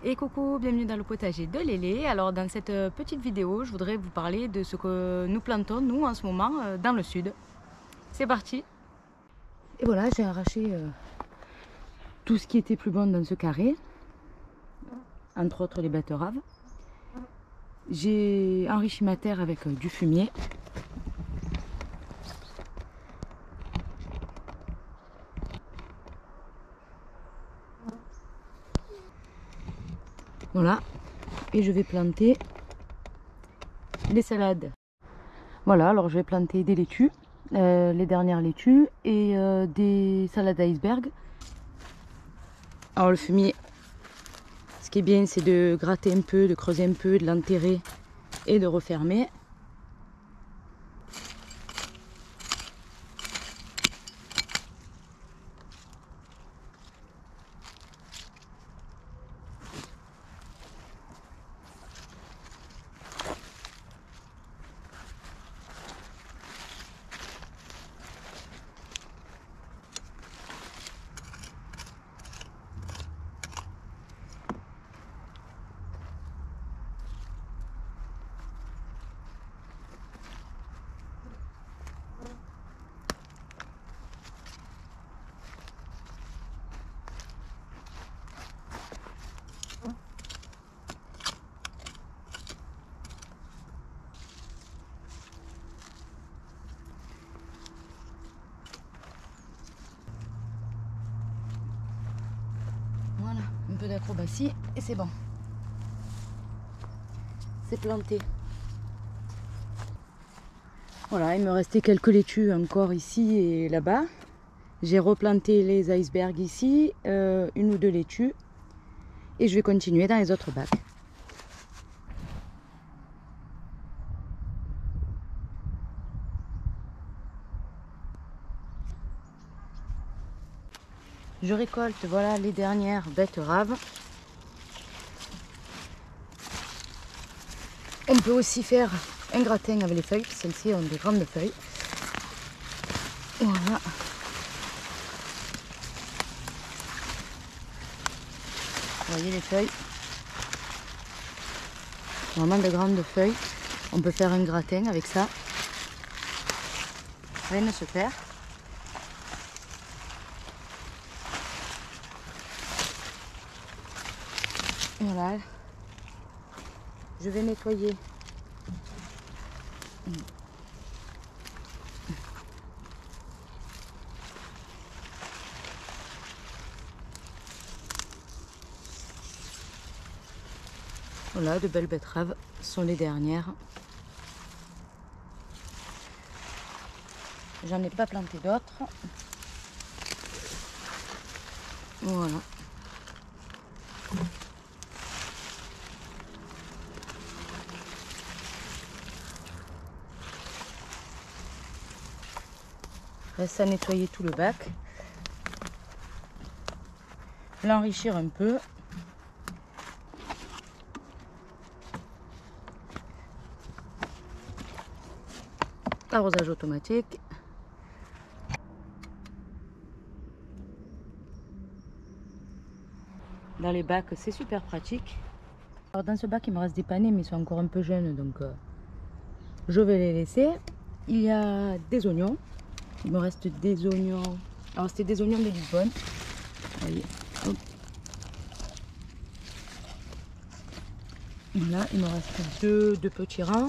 Et coucou, bienvenue dans le potager de Lélé. Alors dans cette petite vidéo, je voudrais vous parler de ce que nous plantons nous en ce moment dans le sud. C'est parti. Et voilà, j'ai arraché tout ce qui était plus bon dans ce carré, entre autres les betteraves. J'ai enrichi ma terre avec du fumier. Voilà, et je vais planter les salades. Voilà, alors je vais planter des laitues, les dernières laitues et des salades iceberg. Alors le fumier, ce qui est bien, c'est de gratter un peu, de creuser un peu, de l'enterrer et de refermer. Voilà, un peu d'acrobatie et c'est bon. C'est planté. Voilà, il me restait quelques laitues encore ici et là-bas. J'ai replanté les icebergs ici, une ou deux laitues. Et je vais continuer dans les autres bacs. Je récolte, voilà, les dernières betteraves. On peut aussi faire un gratin avec les feuilles. Celles-ci ont des grandes feuilles. Voilà. Vous voyez les feuilles. Vraiment de grandes feuilles. On peut faire un gratin avec ça. Rien ne se perd. Voilà. Je vais nettoyer. Voilà, de belles betteraves sont les dernières. J'en ai pas planté d'autres. Voilà. Reste à nettoyer tout le bac. L'enrichir un peu. Arrosage automatique. Dans les bacs, c'est super pratique. Alors dans ce bac, il me reste des panais, mais ils sont encore un peu jeunes, donc je vais les laisser. Il y a des oignons. Il me reste des oignons. Alors c'était des oignons de Lisbonne. Voyez. Hop. Voilà, il me reste deux petits rangs.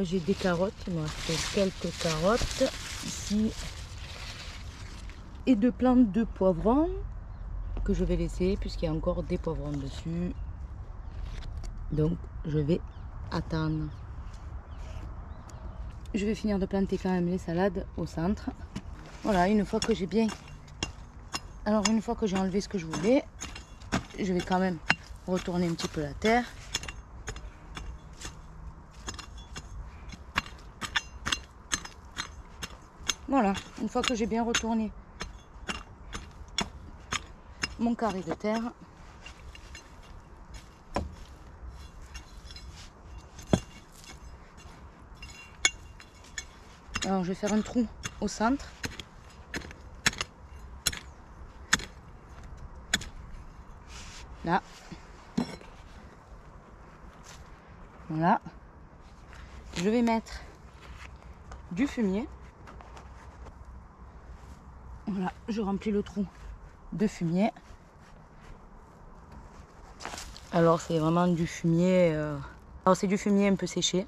J'ai des carottes, il me reste quelques carottes ici. Et deux plantes de poivrons que je vais laisser puisqu'il y a encore des poivrons dessus. Donc je vais attendre. Je vais finir de planter quand même les salades au centre. Voilà, une fois que j'ai bien... Alors une fois que j'ai enlevé ce que je voulais, je vais quand même retourner un petit peu la terre. Voilà, une fois que j'ai bien retourné mon carré de terre, alors je vais faire un trou au centre. là. Voilà. Je vais mettre du fumier. Voilà, je remplis le trou de fumier. Alors c'est vraiment du fumier. Alors c'est du fumier un peu séché.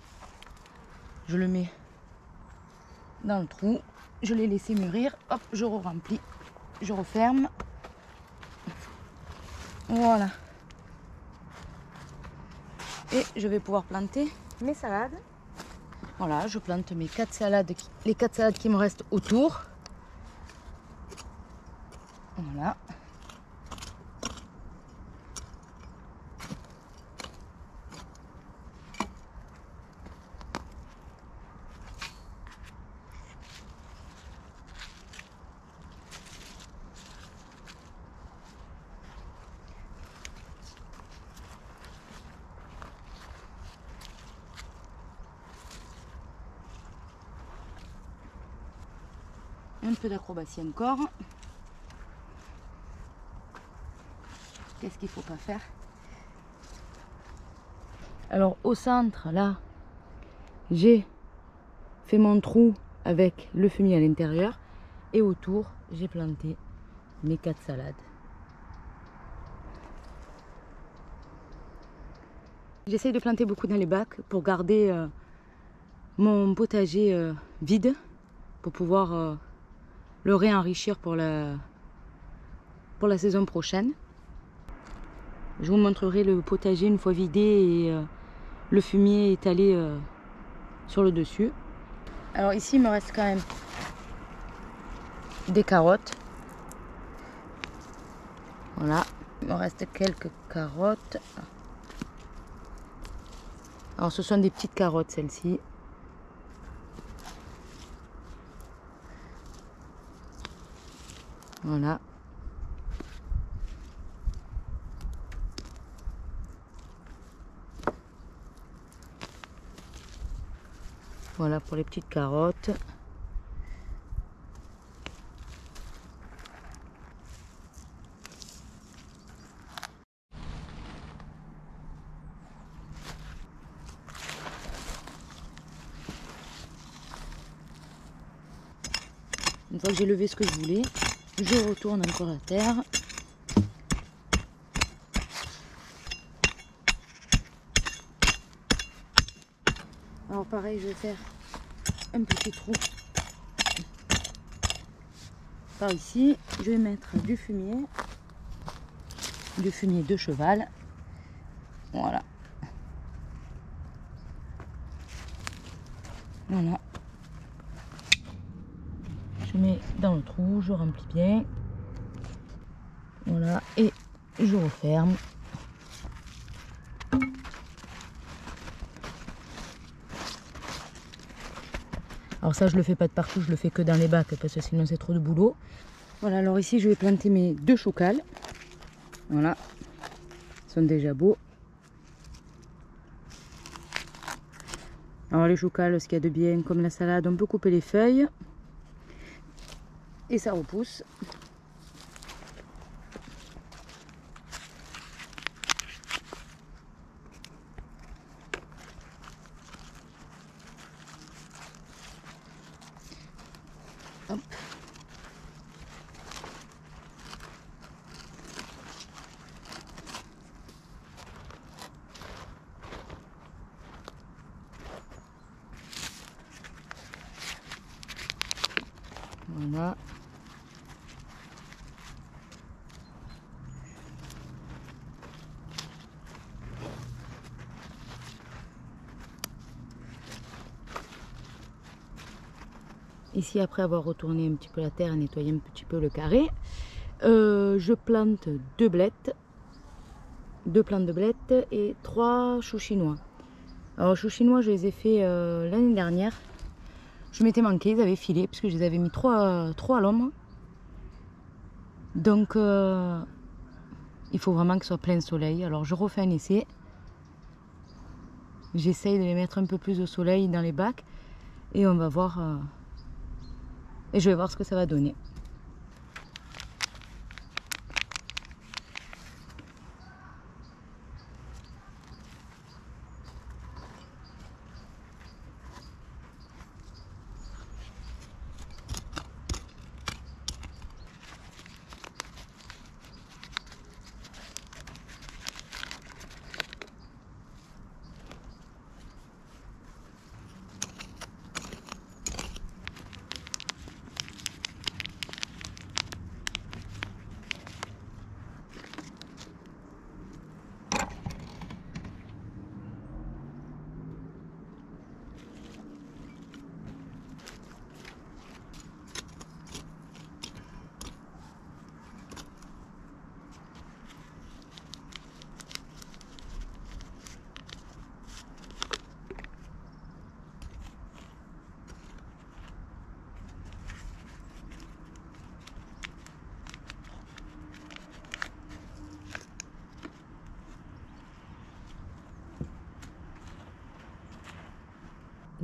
Je le mets dans le trou. Je l'ai laissé mûrir. Hop, je re-remplis. Je referme. Voilà. Et je vais pouvoir planter mes salades. Voilà, je plante mes 4 salades, les 4 salades qui me restent autour. Voilà. Un peu d'acrobatie encore. Qu'est-ce qu'il ne faut pas faire? Alors au centre, là, j'ai fait mon trou avec le fumier à l'intérieur. Et autour, j'ai planté mes 4 salades. J'essaye de planter beaucoup dans les bacs pour garder mon potager vide. Pour pouvoir le réenrichir pour la saison prochaine. Je vous montrerai le potager une fois vidé et le fumier étalé sur le dessus. Alors ici il me reste quand même des carottes. Voilà, il me reste quelques carottes. Alors ce sont des petites carottes celles-ci. Voilà. Voilà pour les petites carottes. Une fois que j'ai levé ce que je voulais, je retourne encore à terre. Alors pareil, je vais faire un petit trou par ici. Je vais mettre du fumier de cheval. Voilà. Voilà. Je mets dans le trou, je remplis bien. Voilà, et je referme. Alors ça, je le fais pas de partout, je le fais que dans les bacs parce que sinon c'est trop de boulot. Voilà, alors ici je vais planter mes 2 chocals. Voilà, ils sont déjà beaux. Alors les chocals, ce qu'il y a de bien, comme la salade, on peut couper les feuilles. Et ça repousse. Hop. Voilà. Ici, après avoir retourné un petit peu la terre et nettoyé un petit peu le carré, je plante 2 blettes, 2 plantes de blettes et 3 choux chinois. Alors, choux chinois, je les ai fait l'année dernière. Je m'étais manqué, ils avaient filé, parce que je les avais mis trop à l'ombre. Donc, il faut vraiment que ce soit plein soleil. Alors, je refais un essai. J'essaye de les mettre un peu plus au soleil dans les bacs. Et on va voir... et je vais voir ce que ça va donner.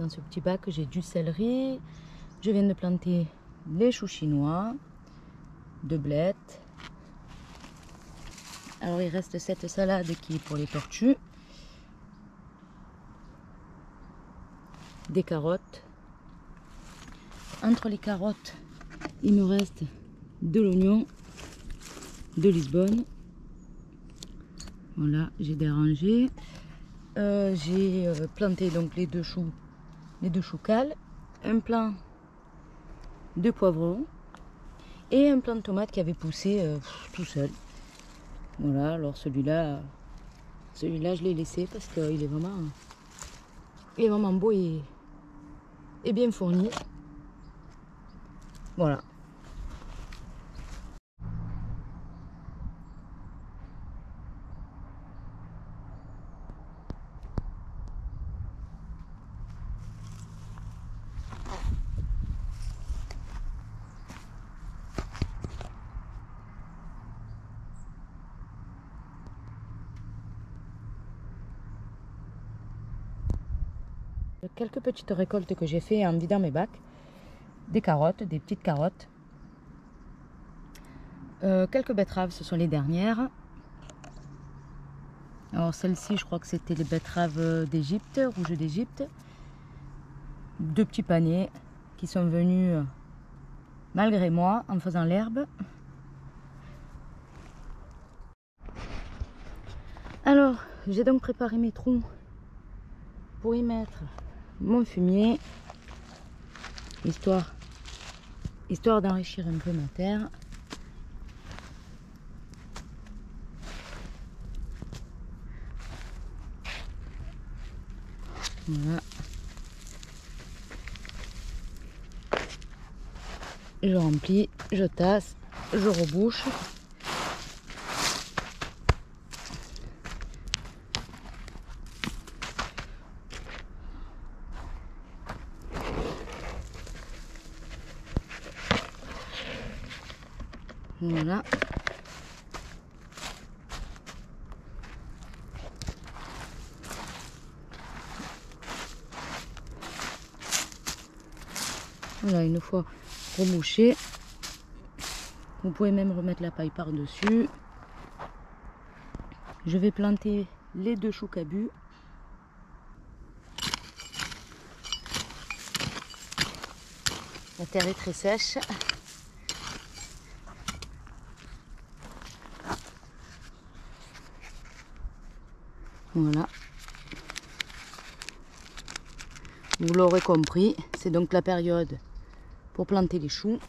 Dans ce petit bac, j'ai du céleri. Je viens de planter les choux chinois, de blettes. Alors il reste cette salade qui est pour les tortues. Des carottes. Entre les carottes, il me reste de l'oignon, de Lisbonne. Voilà, j'ai dérangé. J'ai planté donc les deux choux cales, un plant de poivrons et un plant de tomates qui avait poussé tout seul. Voilà, alors celui-là je l'ai laissé parce qu'il est vraiment beau et bien fourni. Voilà. Quelques petites récoltes que j'ai fait en vidant mes bacs. Des carottes, des petites carottes. Quelques betteraves, ce sont les dernières. Alors celle-ci, je crois que c'était les betteraves d'Égypte, rouges d'Égypte. Deux petits paniers qui sont venus malgré moi en faisant l'herbe. Alors, j'ai donc préparé mes trous pour y mettre mon fumier, histoire d'enrichir un peu ma terre. Voilà. Je remplis, je tasse, je rebouche. Voilà. Voilà, une fois rebouché, vous pouvez même remettre la paille par-dessus. Je vais planter les deux choux cabus. La terre est très sèche. Voilà. Vous l'aurez compris, c'est donc la période pour planter les choux.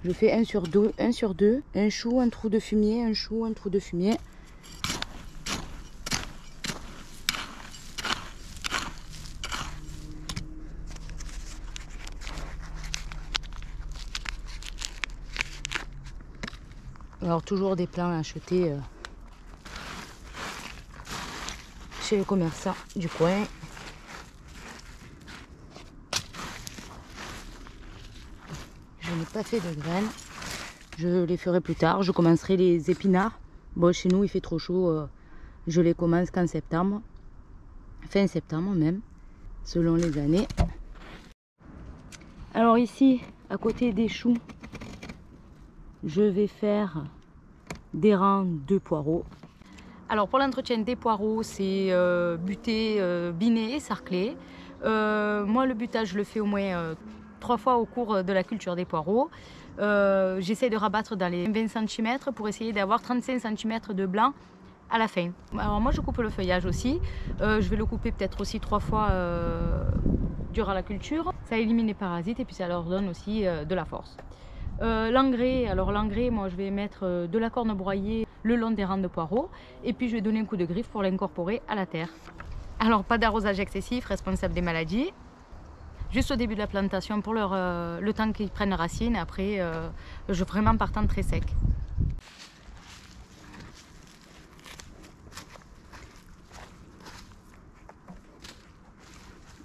Je fais 1 sur 2, un chou, un trou de fumier, un chou, un trou de fumier. Alors toujours des plants achetés chez les commerçants du coin. Je n'ai pas fait de graines. Je les ferai plus tard. Je commencerai les épinards. Bon, chez nous il fait trop chaud. Je les commence qu'en septembre. Fin septembre même, selon les années. Alors ici, à côté des choux, je vais faire des rangs de poireaux. Alors pour l'entretien des poireaux, c'est buter, biner et sarcler. Moi le butage, je le fais au moins 3 fois au cours de la culture des poireaux. J'essaie de rabattre dans les 20 cm pour essayer d'avoir 35 cm de blanc à la fin. Alors moi je coupe le feuillage aussi. Je vais le couper peut-être aussi 3 fois durant la culture. Ça élimine les parasites et puis ça leur donne aussi de la force. L'engrais, alors l'engrais, moi je vais mettre de la corne broyée le long des rangs de poireaux et puis je vais donner un coup de griffe pour l'incorporer à la terre. Alors pas d'arrosage excessif, responsable des maladies. Juste au début de la plantation pour le temps qu'ils prennent racine. Après, je vraiment partant très sec.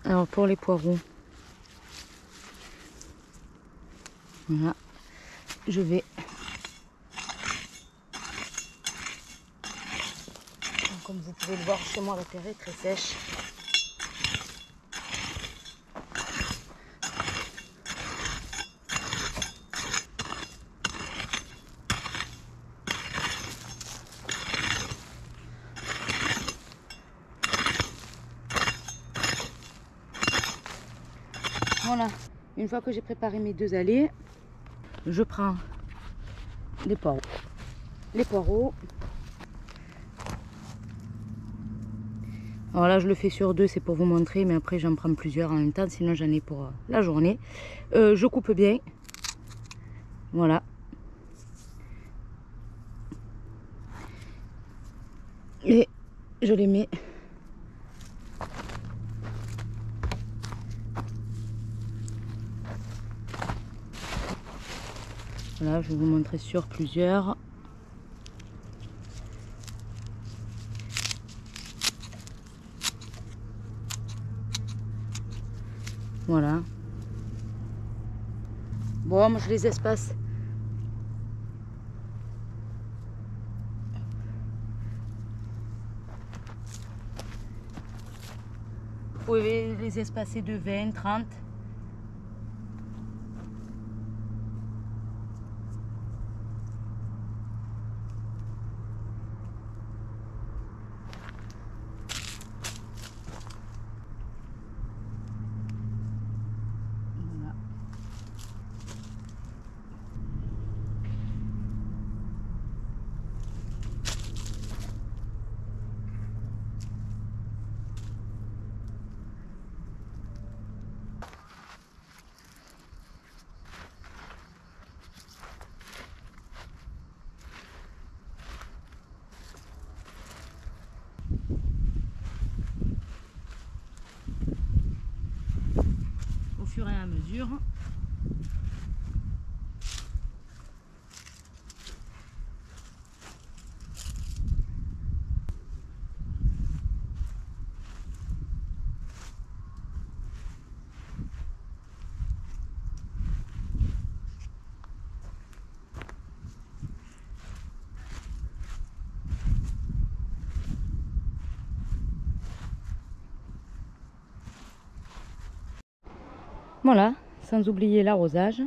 Alors pour les poireaux, voilà, je vais Comme vous pouvez le voir, chez moi la terre est très sèche. Voilà, une fois que j'ai préparé mes 2 allées, je prends les poireaux. Les poireaux. Alors là, je le fais sur 2, c'est pour vous montrer, mais après j'en prends plusieurs en même temps, sinon j'en ai pour la journée. Je coupe bien. Voilà. Et je les mets. Voilà, je vais vous montrer sur plusieurs. Voilà. Bon, moi je les espace. Vous pouvez les espacer de 20, 30. Au fur et à mesure. Voilà, sans oublier l'arrosage.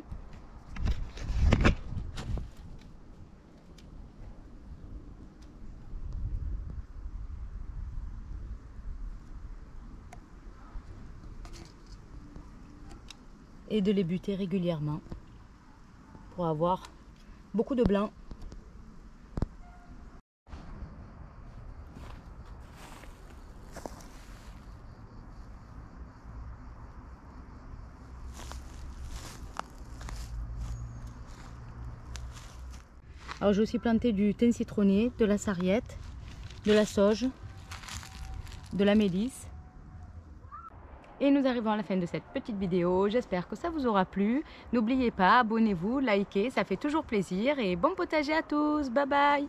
Et de les buter régulièrement pour avoir beaucoup de blanc. Alors j'ai aussi planté du thym citronné, de la sarriette, de la sauge, de la mélisse. Et nous arrivons à la fin de cette petite vidéo. J'espère que ça vous aura plu. N'oubliez pas, abonnez-vous, likez, ça fait toujours plaisir. Et bon potager à tous. Bye bye.